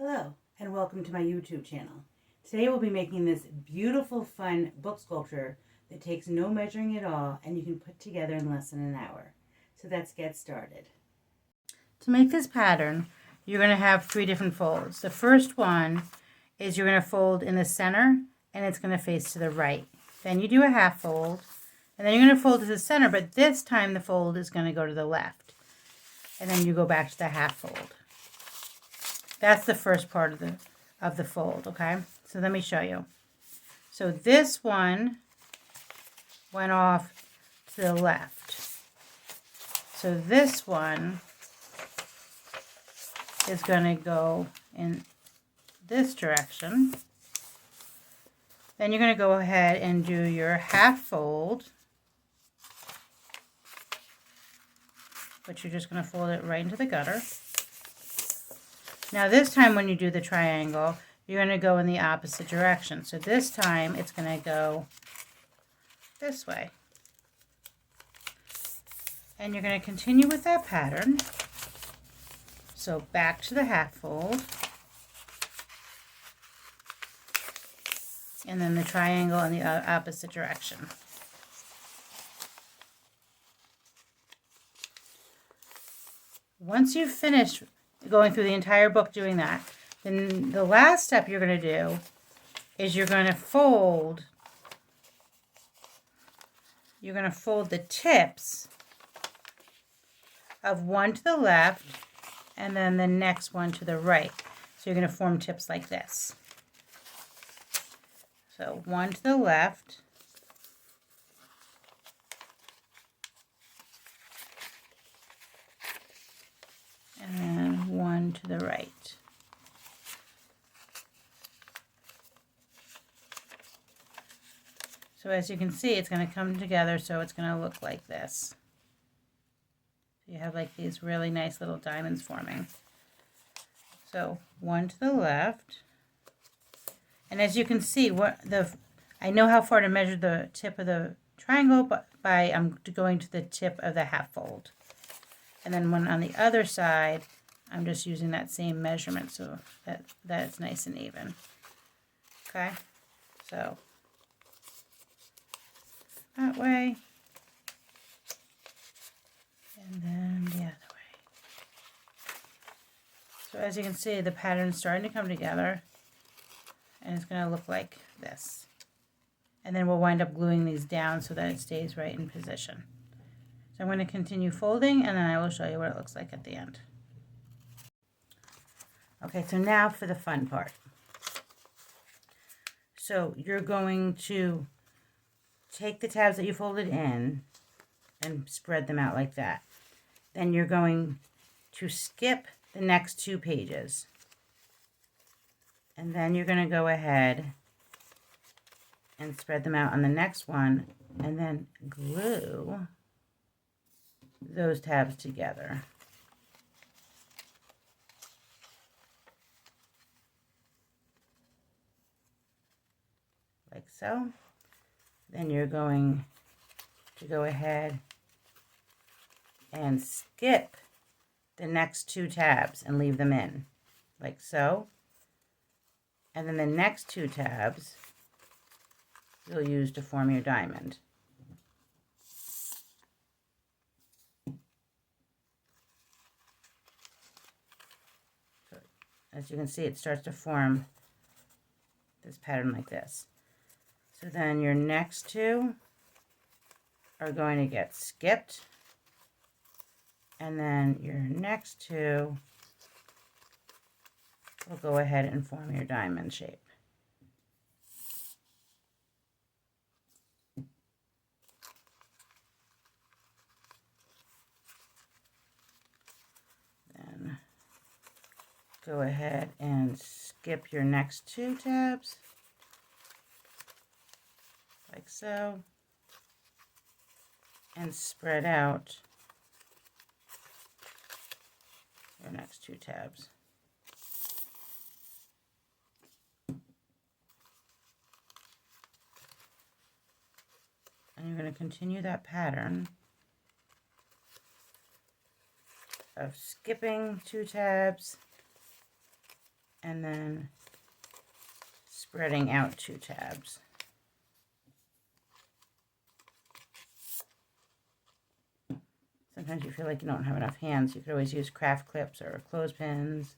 Hello and welcome to my YouTube channel. Today we'll be making this beautiful fun book sculpture that takes no measuring at all and you can put together in less than an hour. So let's get started. To make this pattern, you're going to have 3 different folds. The first one is you're going to fold in the center and it's going to face to the right. Then you do a half fold and then you're going to fold to the center, but this time the fold is going to go to the left. And then you go back to the half fold. That's the first part of the fold, okay? So let me show you. So this one went off to the left. So this one is going to go in this direction. Then you're going to go ahead and do your half fold, but you're just going to fold it right into the gutter. Now this time when you do the triangle, you're going to go in the opposite direction. So this time it's going to go this way. And you're going to continue with that pattern. So back to the half fold. And then the triangle in the opposite direction. Once you've finished going through the entire book doing that, then the last step you're going to do is you're going to fold the tips of one to the left and then the next one to the right. So you're going to form tips like this. So one to the left, and then one to the right. So as you can see, it's going to come together, so it's going to look like this. You have like these really nice little diamonds forming. So one to the left. And as you can see, I know how far to measure the tip of the triangle, but I'm going to the tip of the half fold. And then one on the other side, I'm just using that same measurement so that it's nice and even. Okay, so that way, and then the other way. So as you can see, the pattern's starting to come together, and it's going to look like this. And then we'll wind up gluing these down so that it stays right in position. So I'm going to continue folding, and then I will show you what it looks like at the end. Okay, so now for the fun part. So you're going to take the tabs that you folded in and spread them out like that. Then you're going to skip the next 2 pages. And then you're going to go ahead and spread them out on the next one and then glue those tabs together. Like so. Then you're going to go ahead and skip the next 2 tabs and leave them in, like so. And then the next 2 tabs you'll use to form your diamond. So, as you can see, it starts to form this pattern like this. So then your next 2 are going to get skipped, and then your next 2 will go ahead and form your diamond shape. Then go ahead and skip your next 2 tabs. Like so, and spread out your next 2 tabs. And you're going to continue that pattern of skipping 2 tabs and then spreading out 2 tabs. Sometimes you feel like you don't have enough hands. You could always use craft clips or clothespins